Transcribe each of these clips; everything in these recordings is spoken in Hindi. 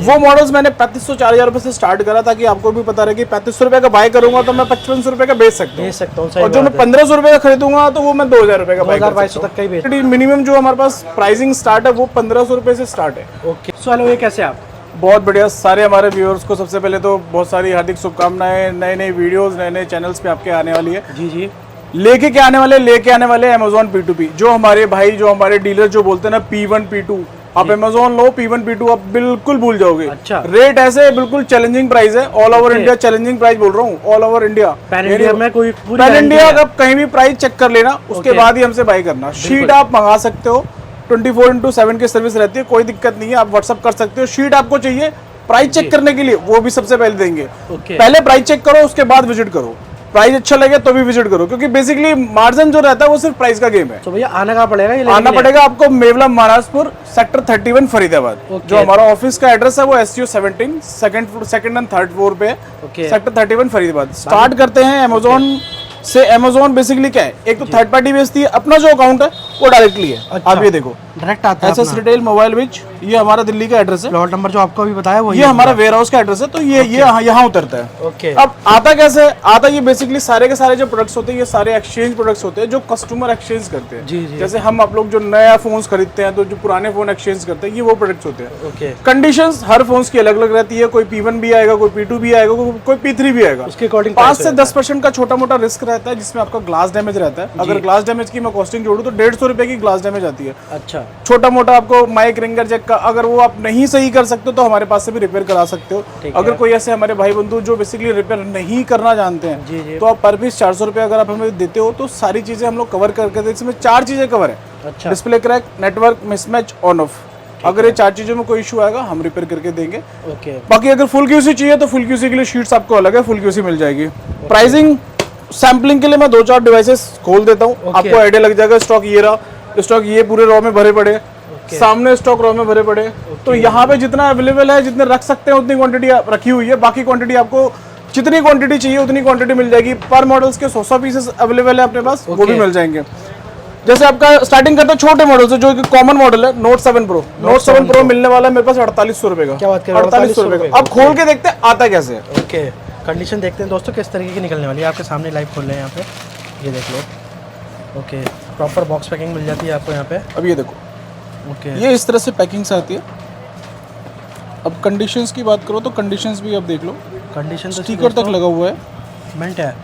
वो मॉडल्स मैंने 3500-4000 रुपए से स्टार्ट करा, ताकि आपको भी पता रहे कि 3500 रुपए का बाय करूंगा तो मैं 5500 रुपए का बेच सकता हूँ, और जो मैं 1500 रुपए का खरीदूंगा तो वो मैं 2000 रुपए का बाय कर सकता हूँ। तक का ही बेच। मिनिमम जो हमारे पास प्राइसिंग स्टार्ट है वो 1500 रुपए से स्टार्ट है। ओके, सो हेलो, ये कैसे आप? बहुत बढ़िया। सारे हमारे व्यूअर्स को सबसे पहले तो बहुत सारी हार्दिक शुभकामनाएं। नए नए वीडियोस नए नए चैनल्स पे आपके आने वाली है। जी जी। लेके आने वाले Amazon P2P, जो हमारे भाई, जो हमारे डीलर जो बोलते हैं ना P1 P2, आप Amazon लो, P1 P2 आप बिल्कुल भूल जाओगे। अच्छा। रेट ऐसे बिल्कुल चैलेंजिंग प्राइस है, all over India challenging price बोल रहा हूँ, all over India. Pan India में कोई पूरी पैन इंडिया आप कहीं भी प्राइस चेक कर लेना, उसके बाद ही हमसे बाय करना। शीट आप मंगा सकते हो, 24/7 की सर्विस रहती है, कोई दिक्कत नहीं है, आप व्हाट्सअप कर सकते हो। शीट आपको चाहिए प्राइस चेक करने के लिए, वो भी सबसे पहले देंगे। पहले प्राइस चेक करो, उसके बाद विजिट करो। प्राइस अच्छा लगे तो भी विजिट करो, क्योंकि बेसिकली मार्जिन जो रहता है वो सिर्फ प्राइस का गेम है। तो भैया आना कहाँ पड़ेगा? ये आना पड़ेगा आपको मेवला महाराजपुर सेक्टर 31 फरीदाबाद। जो हमारा ऑफिस का एड्रेस है वो SCO 17 second and third floor पे है, सेक्टर 31 फरीदाबाद। स्टार्ट करते हैं अमेजोन से। अमेजोन बेसिकली क्या है, एक तो थर्ड पार्टी बेचती है, अपना जो अकाउंट है वो डायरेक्टली है। अच्छा। आप ये देखो, डायरेक्ट आता है SS रिटेल मोबाइल विच, ये हमारा दिल्ली का एड्रेस है। प्लॉट नंबर जो आपको अभी बताया वो ये हमारा वेयर हाउस का एड्रेस है, तो ये यहाँ उतरता है। ओके। अब आता कैसे आता, ये बेसिकली सारे के सारे जो प्रोडक्ट्स होते हैं ये सारे एक्सचेंज प्रोडक्ट्स होते हैं, जो कस्टमर एक्सचेंज करते हैं। जी जी। जैसे हम आप लोग जो नया फोन खरीदते हैं तो जो पुराने फोन एक्सचेंज करते हैं, ये वो प्रोडक्ट्स होते हैं। ओके। कंडीशंस हर फोन की अलग अलग रहती है, कोई P1 भी आएगा, कोई P2 भी आएगा, कोई P3 भी आएगा। उसके अकॉर्डिंग 5 से 10% का छोटा मोटा रिस्क रहता है, जिसमें आपका ग्लास डैमेज रहता है। अगर ग्लास डैमेज की मैं कॉस्टिंग जोड़ूं तो 150 रुपए की ग्लास डैमेज आती है। अच्छा। छोटा मोटा आपको माइक रिंगर चेक का, अगर वो आप नहीं सही कर सकते हो तो हमारे पास से भी रिपेयर करा सकते हो। अगर कोई ऐसे हमारे भाई बंधु जो बेसिकली रिपेयर नहीं करना जानते हैं, तो आप पर पीस 400 रुपये अगर आप हमें देते हो तो सारी चीजें हम लोग कवर करके देते। इसमें 4 चीजें कवर है। अच्छा। Display crack, network mismatch, on off. अगर ये 4 चीजों में कोई इशू आएगा हम रिपेयर करके देंगे। ओके। बाकी अगर फुल QC चाहिए तो फुल QC के लिए शीट्स आपको अलग है, फुल QC मिल जाएगी। प्राइसिंग सैम्पलिंग के लिए मैं 2-4 डिवाइसेस खोल देता हूँ, आपको आइडिया लग जाएगा। स्टॉक ये रहा, स्टॉक ये पूरे रॉ में भरे पड़े, सामने स्टॉक रॉ में भरे पड़े। तो यहाँ पे जितना अवेलेबल है, जितने रख सकते हैं उतनी क्वांटिटी रखी हुई है। बाकी क्वांटिटी आपको जितनी क्वांटिटी चाहिए उतनी क्वांटिटी मिल जाएगी। पर मॉडल्स के 100 पीसेस अवेलेबल है अपने पास, वो भी मिल जाएंगे। जैसे आपका स्टार्टिंग करते हैं छोटे मॉडल से, जो कि कॉमन मॉडल है Note 7 Pro। Note 7 Pro मिलने वाला है मेरे पास 4800 रुपए का। क्या बात कर रहे हो? 4800 रुपए का। अब खोल के देखते हैं आता कैसे है। ओके, कंडीशन देखते हैं दोस्तों किस तरीके की निकलने वाली है। आपके सामने लाइव खोल रहे हैं यहाँ पे, ये देख लो। ओके, प्रॉपर बॉक्स पैकिंग मिल जाती है आपको यहाँ पे। अब ये देखो, ओके, ये इस तरह से पैकिंग से आती है। अब कंडीशंस की बात करो तो कंडीशंस भी आप देख लो, कंडीशन तो स्टिकर तक लगा हुआ है, मिंट है,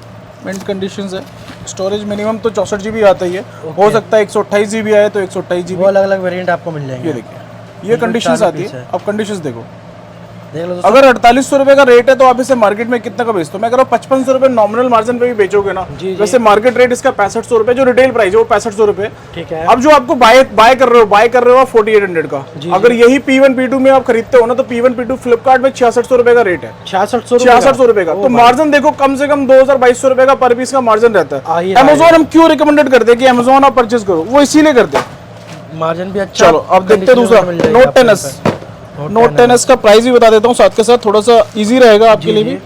मिंट कंडीशंस है। स्टोरेज मिनिमम तो 64 GB आता ही है। हो सकता है 128 GB आए तो 128 GB। वो अलग अलग वेरिएंट आपको मिल जाएंगे। ये देखिए, ये कंडीशंस आती है। अब कंडीशंस देखो, देख लो। अगर 4800 रुपए का रेट है तो आप इसे मार्केट में कितना का बेचते हो? मैं कह रहा हूँ 5500 रुपए नॉमिनल मार्जिन पे भी बेचोगे ना। वैसे मार्केट रेट इसका 6500 रुपए, जो रिटेल प्राइस है वो 6500 रुपए। ठीक है। अब जो आपको बाय कर रहे हो 4800 का। अगर यही P1 P2 में आप खरीदते हो ना तो P1 P2 फ्लिपकार्ट में 6600 रुपए का रेट है। 6600 रुपए का। तो मार्जिन देखो, कम से कम 2000-2200 रुपए का पर पीस का मार्जिन रहता है। अमेजोन हम क्यों रिकमेंडेड करते हैं कि अमेजोन आप परचेज करो, वो इसीलिए करते हैं। मार्जिन भी अच्छा। चलो अब देखते हैं दूसरा Note 10s। Note 10s का प्राइस भी बता देता हूँ साथ के साथ, थोड़ा सा इजी रहेगा आपके लिए भी।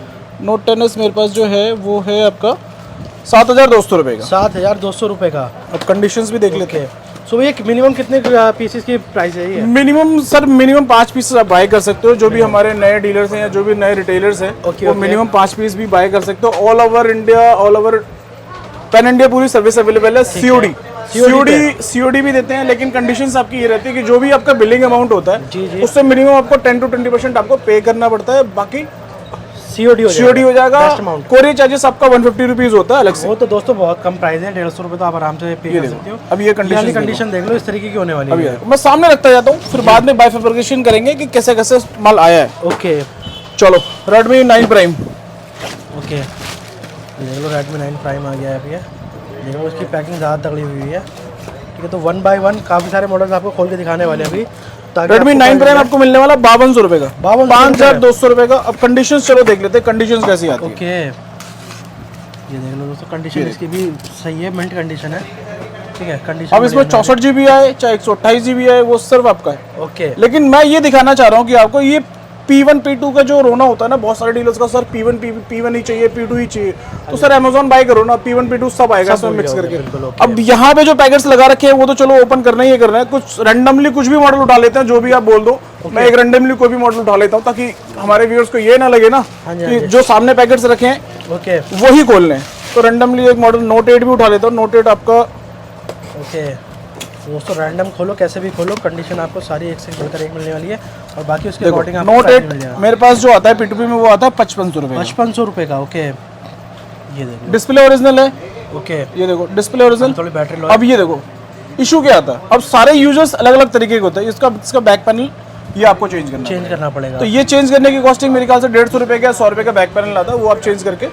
Note 10s मेरे पास जो है वो है आपका 7200 रुपए का। 7200 रुपए का। अब कंडीशंस भी देख लेते हैं। सो ये मिनिमम कितने पीसेस की प्राइस है ये? मिनिमम सर, मिनिमम 5 पीसेस आप बाय कर सकते हो। जो भी हमारे नए डीलर्स हैं या जो भी नए रिटेलर्स हैं, वो मिनिमम 5 पीस भी बाय कर सकते हो। All over India, all over pan India पूरी सर्विस अवेलेबल है। COD भी देते हैं, लेकिन कंडीशंस आपकी ये रहती है कि जो भी आपका बिलिंग अमाउंट होता है उससे मिनिमम आपको 10 to 20% आपको पे करना पड़ता है। बाकी COD हो जाएगा। कोरियर चार्जेस आपका 150 रुपीज होता है अलग से। वो तो दोस्तों बहुत कम प्राइस है, 150 रुपए तो आप आराम से पे कर सकते हो। अब ये कंडीशन देख लो, इस तरीके की होने वाली है। मैं सामने रखता जाता हूँ, फिर बाद में बाइफरकेशन करेंगे कि कैसे कैसे माल आया है। ओके, चलो Redmi 9 Prime। ओके, देख लो Redmi 9 Prime आ गया है अभी। देख लो उसकी पैकिंग ज़्यादा तगड़ी हुई है। ठीक है, तो 1 by 1 काफ़ी सारे मॉडल्स आपको खोल के दिखाने वाले हैं अभी। Redmi 9 Prime आपको मिलने वाला 5200 रुपए का, 5200 रुपए का। अब कंडीशंस चलो देख लेते हैं कंडीशंस कैसी आती है। ओके, ये देख लो दोस्तों, कंडीशन इसकी भी सही है, मिंट कंडीशन है। ठीक है, कंडीशन अब इसमें 64 GB आए चाहे 128 GB आए, वो सिर्फ आपका है। ओके, लेकिन मैं ये दिखाना चाह रहा हूँ कि आपको ये P1 P2 का जो रोना होता है ना, बहुत सारे डीलर्स का सर P1 ही चाहिए, P2 ही चाहिए, तो सर Amazon बाय करो ना, P1 P2 सब आएगा इसमें मिक्स करके। अब यहाँ पे जो पैकेट्स लगा रखे हैं वो तो चलो ओपन करना ही करना है। कुछ रैंडमली कुछ भी मॉडल उठा लेते हैं, जो भी आप बोल दो मैं एक रैंडमली कोई भी मॉडल उठा लेता हूँ ताकि हमारे व्यूअर्स को ये ना लगे ना हाँ जी, कि हाँ जी। जो सामने पैकेट्स रखे हैं ओके वही खोल लें। तो रैंडमली एक मॉडल नोट 8 भी उठा लेता हूँ। नोट 8 आपका ओके दोस्तों रैंडम खोलो, कैसे भी खोलो, कंडीशन आपको सारी एक से बढ़कर एक मिलने वाली है और बाकी उसके देखो अकॉर्डिंग आपको नोट प्राइस 8 मिल जाएगा। मेरे पास जो आता है P2P में वो आता है 5500 रुपये। 5500 रुपये का। ओके ये देखो, डिस्प्ले ओरिजिनल है, ओके ये देखो डिस्प्ले ओरिजिनल। थोड़ी बैटरी लो। अब ये देखो इशू क्या आता है, अब सारे यूजर्स अलग अलग तरीके के होते हैं। इसका बैक पैनल ये आपको चेंज करना चेंज है। करना पड़ेगा। तो ये चेंज करने की कॉस्टिंग मेरे ख्याल से 150 रुपये का 100 रुपये का बैक पैनल आता है, वो आप चेंज करके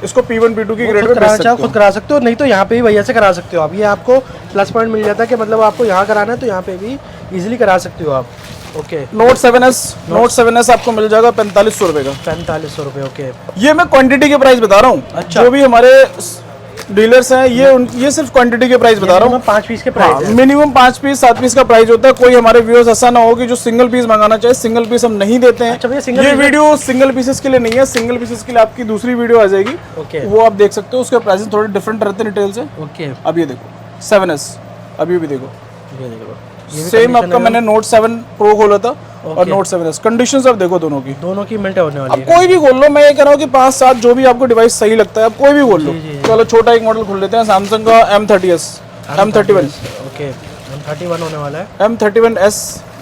इसको P1 P2 की ग्रेड में बेच कराना सकते चाहो हो। खुद करा सकते हो, नहीं तो यहाँ पे भी भैया से करा सकते हो आप। ये आपको प्लस पॉइंट मिल जाता है कि मतलब आपको यहाँ कराना है तो यहाँ पे भी इजीली करा सकते हो आप। ओके नोट 7S आपको मिल जाएगा 4500 रुपये का। 4500 रुपये। ओके ये मैं क्वांटिटी के प्राइस बता रहा हूँ। अच्छा। जो भी हमारे डीलर्स हैं ये सिर्फ क्वांटिटी के प्राइस बता रहा हूँ। 5 पीस के प्राइस है। मिनिमम 5 पीस 7 पीस का प्राइस होता है। कोई हमारे व्यूअर्स ऐसा ना हो कि जो सिंगल पीस मंगाना चाहे, सिंगल पीस हम नहीं देते हैं। अच्छा भैया, single ये piece- वीडियो सिंगल पीसेस के लिए नहीं है, सिंगल पीसेस के लिए आपकी दूसरी वीडियो आ जाएगी, ओके वो आप देख सकते हो। उसके प्राइस थोड़े डिफरेंट रहते हैं डिटेल से। ओके अब ये देखो 7S, अभी भी देखो ये देख लो, ये भी सेम condition आपका है। मैंने नोट 7 प्रो खोला था और Okay. Note 7S। कंडीशंस आप देखो दोनों की, दोनों की मिनट होने वाली है। कोई भी खोल लो। मैं ये कह रहा हूँ कि 5-7 जो भी आपको डिवाइस सही लगता है आप कोई भी खोल लो। जी, जी, जी। चलो छोटा एक मॉडल खोल लेते हैं, सैमसंग का M30s, M31, ओके M31 होने वाला है। M31s।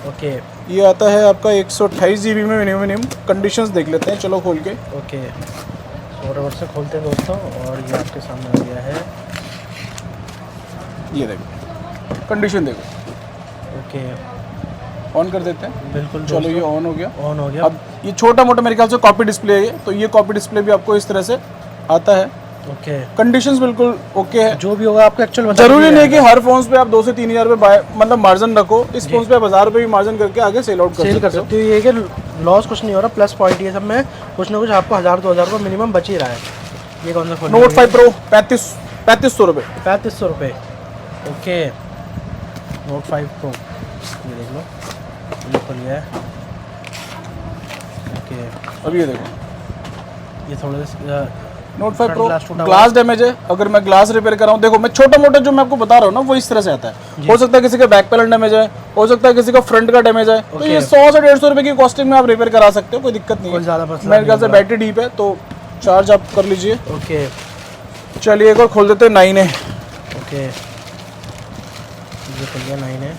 ओके ये आता है आपका 128 GB में मिनिमम। कंडीशंस देख लेते हैं, चलो खोल के। ओके फटाफट से खोलते हैं दोस्तों और ये आपके सामने आ गया है। ये देखो कंडीशन देखो, ओके ऑन कर देते हैं। बिल्कुल चलो ये ऑन हो गया। ऑन हो गया। अब ये छोटा मोटा मेरे ख्याल से कॉपी डिस्प्ले है ये, तो ये कॉपी डिस्प्ले भी आपको इस तरह से आता है। ओके कंडीशंस बिल्कुल ओके है। जो भी होगा आपको एक्चुअल जरूरी नहीं है कि हर फोन पे आप 2 से 3000 रुपये मतलब मार्जिन रखो। इस फोन पे आप 1000 रुपये भी मार्जिन करके आगे सेल आउट सेल कर हो। सकते हो। ये कि लॉस कुछ नहीं हो रहा, प्लस पॉइंट ये सब में कुछ ना कुछ आपको 1000-2000 रुपये मिनिमम बच ही रहा है। ये कौन सा फोन? नोट 5 प्रो 3500 रुपये। 3500 रुपये। ओके नोट 5 प्रो ये देख लो, ये खुल गया है। ओके अब ये देखो ये थोड़ा सा नोट 5 प्रो ग्लास टूटा हुआ ग्लास डैमेज है। अगर मैं ग्लास रिपेयर कराऊँ, देखो मैं छोटा मोटा जो मैं आपको बता रहा हूँ ना वो इस तरह से आता है। हो सकता है किसी का बैक पैनल डैमेज है, हो सकता है किसी का फ्रंट का डैमेज है, तो ये 100 से 150 रुपये की कॉस्टिंग में आप रिपेयर करा सकते हो, कोई दिक्कत नहीं कोई है। ज़्यादा मसला मेरे ख्याल से बैटरी डीप है तो चार्ज आप कर लीजिए। ओके चलिए एक और खोल देते हैं 9A। ओके ये खुल गया 9A।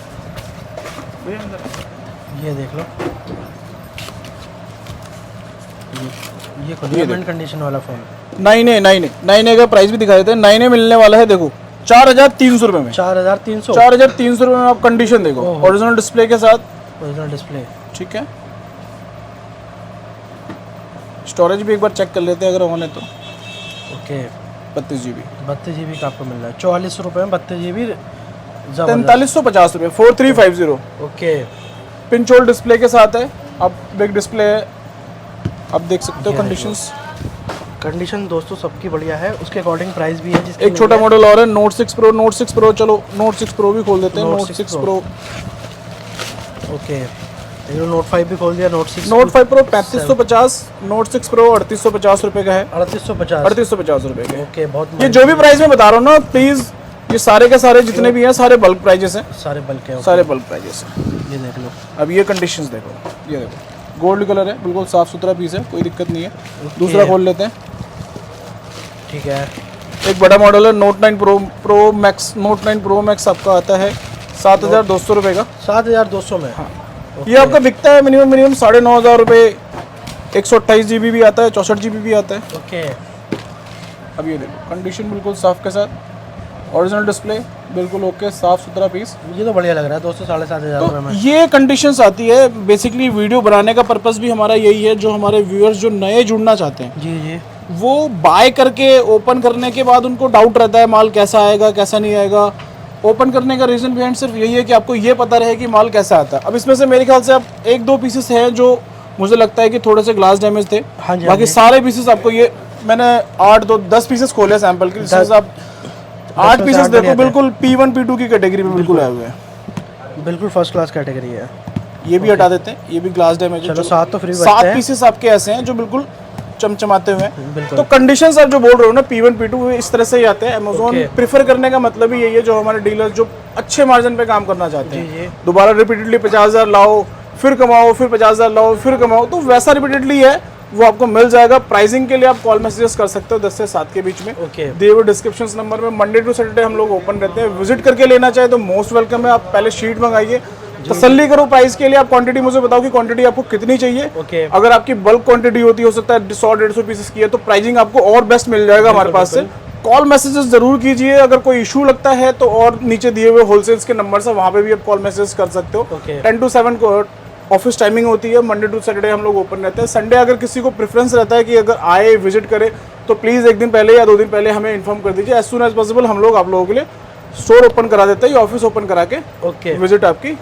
ये देख लो, ये खुल गया मिंट कंडीशन वाला फ़ोन। 9A का प्राइस भी दिखा देते हैं। 9A मिलने वाला है देखो 4300 रुपये में। 4300 4300 रुपये में आप कंडीशन देखो, ओरिजिनल डिस्प्ले के साथ। Original display. ठीक है, स्टोरेज भी एक बार चेक कर लेते हैं अगर ऑन है तो। ओके 32 GB 32 GB का आपको मिल रहा है 4400 रुपये में 32 GB। 4350 रुपये 4350। ओके पिंच होल डिस्प्ले के साथ है। अब बिग डिस्प्ले है, आप देख सकते हो कंडीशंस। कंडीशन दोस्तों सबकी बढ़िया है, उसके अकॉर्डिंग प्राइस भी है। जिसकी एक छोटा मॉडल और है नोट 6 प्रो। नोट 6 प्रो चलो नोट 6 प्रो भी खोल देते हैं। नोट 6 प्रो ओके ये नोट 5 भी खोल दिया। Note 6 note 5 pro 3550, note 6 pro 3850 रुपये का है। 3850 3850 रुपये का है। ओके बहुत ये जो भी प्राइस मैं बता रहा हूँ ना, प्लीज़ ये सारे के सारे जितने भी हैं सारे बल्क प्राइजेस हैं, सारे बल्क है। सारे बल्क प्राइजेस हैं। ये देख लो। अब ये कंडीशंस देखो, ये देखो गोल्ड कलर है, बिल्कुल साफ़ सुथरा पीस है, कोई दिक्कत नहीं है। दूसरा खोल लेते हैं। ठीक है एक बड़ा मॉडल है note 9 pro max. Note 9 pro max आपका आता है 7200 रुपये का। 7200 में। हाँ ये आपका बिकता है मिनिमम 9500 रुपये। 128 GB भी आता है, 64 GB भी आता है। ओके अब ये देखो कंडीशन बिल्कुल साफ के साथ, ओरिजिनल डिस्प्ले बिल्कुल ओके, साफ सुथरा पीस। ये तो बढ़िया लग रहा है दोस्तों 7500 रुपये में। ये कंडीशंस आती है। बेसिकली वीडियो बनाने का पर्पस भी हमारा यही है, जो हमारे व्यूअर्स जो नए जुड़ना चाहते हैं जी जी वो बाय करके ओपन करने के बाद उनको डाउट रहता है माल कैसा आएगा कैसा नहीं आएगा। ओपन करने का रीज़न बिहाइंड सिर्फ यही है कि आपको ये पता रहे कि माल कैसा आता है। अब इसमें से मेरे ख्याल से अब 1-2 पीसेस हैं जो मुझे लगता है कि थोड़े से ग्लास डैमेज थे। हाँ जी, बाकी सारे पीसेस आपको ये मैंने 10 पीसेस खोले सैंपल के, जिसमें से आप 8 पीसेस देखो बिल्कुल P1 P2 की कैटेगरी में बिल्कुल आए हुए हैं। बिल्कुल फर्स्ट क्लास कैटेगरी है। ये भी हटा देते हैं, ये भी ग्लास डैमेज है। चलो 7 तो फ्री बचते 7 हैं। पीसेस आपके ऐसे हैं जो बिल्कुल चमचमाते हुए हैं। बिल्कुल। तो कंडीशंस आप जो बोल रहे हो ना P1 P2 इस तरह से ही आते हैं। Amazon Okay. प्रेफर करने का मतलब ही यही है, जो हमारे डीलर जो अच्छे मार्जिन पे काम करना चाहते जी, जी। हैं, दोबारा रिपीटेडली 50,000 लाओ फिर कमाओ, फिर 50,000 लाओ, फिर कमाओ, तो वैसा रिपीटेडली है, वो आपको मिल जाएगा। प्राइसिंग के लिए आप कॉल मैसेजेस कर सकते हो 10 से 7 के बीच में, ओके दिए हुए डिस्क्रिप्शन नंबर में। मंडे टू सैटरडे हम लोग ओपन रहते हैं, विजिट करके लेना चाहे तो मोस्ट वेलकम है। आप पहले शीट मंगाइए, तसल्ली करो प्राइस के लिए। आप क्वांटिटी मुझे बताओ कि क्वांटिटी आपको कितनी चाहिए। ओके अगर आपकी बल्क क्वांटिटी होती है, हो सकता है 100-150 पीसेस की है, तो प्राइसिंग आपको और बेस्ट मिल जाएगा हमारे पास से। कॉल मैसेजेस जरूर कीजिए, अगर कोई इशू लगता है तो और नीचे दिए हुए होलसेल्स के नंबर है, वहाँ पे भी आप कॉल मैसेज कर सकते हो। ओके 10 to 7 को ऑफिस टाइमिंग होती है, मंडे टू सैटरडे हम लोग ओपन रहते हैं। संडे अगर किसी को प्रेफरेंस रहता है कि अगर आए विजिट करे, तो प्लीज़ 1 दिन पहले या 2 दिन पहले हमें इन्फॉर्म कर दीजिए। एज सुन एज पॉसिबल हम लोग आप लोगों के लिए स्टोर ओपन करा देते हैं, ऑफिस ओपन करा के ओके। विजिट आपकी।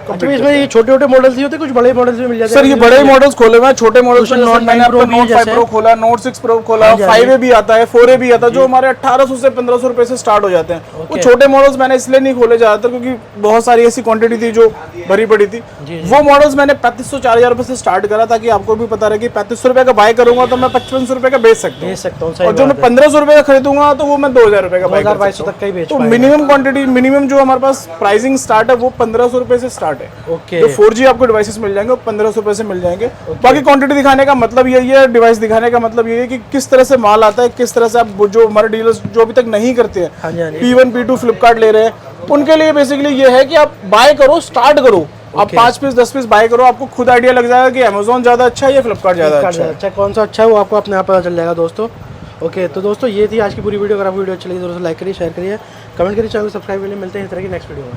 अच्छा इसमें ये छोटे छोटे मॉडल्स ही होते हैं, कुछ बड़े मॉडल्स भी मिल जाते हैं? सर ये बड़े मॉडल्स खोले हुए हैं, छोटे मॉडल्स में Note मैंने 9 आपका Pro भी नोट 5 जैसे? प्रो खोला, नोट 6 प्रो खोला, हाँ जी, हाँ 5A भी आता है, 4A भी आता है, जो हमारे 1800 से 1500 रुपए से स्टार्ट हो जाते हैं। वो छोटे मॉडल्स मैंने इसलिए नहीं खोले ज्यादातर, क्योंकि बहुत सारी ऐसी क्वांटिटी थी जो भरी पड़ी थी। वो मॉडल्स मैंने 3500-4000 रुपए से स्टार्ट करा, ताकि आपको भी पता रहे कि 3500 रुपए का बाय करूंगा तो मैं 5500 रुपए का बेच सकता बेच सकता हूँ, हूँ, सही और जो मैं बात है। 1500 रुपए का खरीदूंगा तो वो मैं 2000 रुपए का बाय कर 2200 सकता तक का ही बेच हूँ। तो पाएगा। मिनिमम क्वांटिटी, मिनिमम जो हमारे पास प्राइसिंग स्टार्ट है वो 1500 रुपए से स्टार्ट है। ओके जो 4G आपको डिवाइसेस मिल जाएंगे वो 1500 रुपए से मिल जाएंगे। बाकी क्वांटिटी दिखाने का मतलब यही है, डिवाइस दिखाने का मतलब यही है कि किस तरह से माल आता है, किस तरह से आप जो हमारे डीलर्स जो अभी तक नहीं करते हैं, हाँ जी, हाँ जी। P1 P2 फ्लिपकार्ट ले रहे हैं, उनके लिए बेसिकली ये है कि आप बाय करो, स्टार्ट करो, आप 5 पीस 10 पीस बाय करो, आपको खुद आइडिया लग जाएगा कि अमेजोन ज्यादा अच्छा है या फ्लिपकार्ट ज्यादा अच्छा है। अच्छा कौन सा अच्छा है वो आपको अपने आप पता चल जाएगा दोस्तों। ओके तो दोस्तों ये थी आज की पूरी वीडियो। अगर आपको वीडियो अच्छी लगी तो दोस्तों लाइक करिए, शेयर करिए, कमेंट करिए, चैनल को सब्सक्राइब करिए। मिलते हैं इस तरह की नेक्स्ट वीडियो में।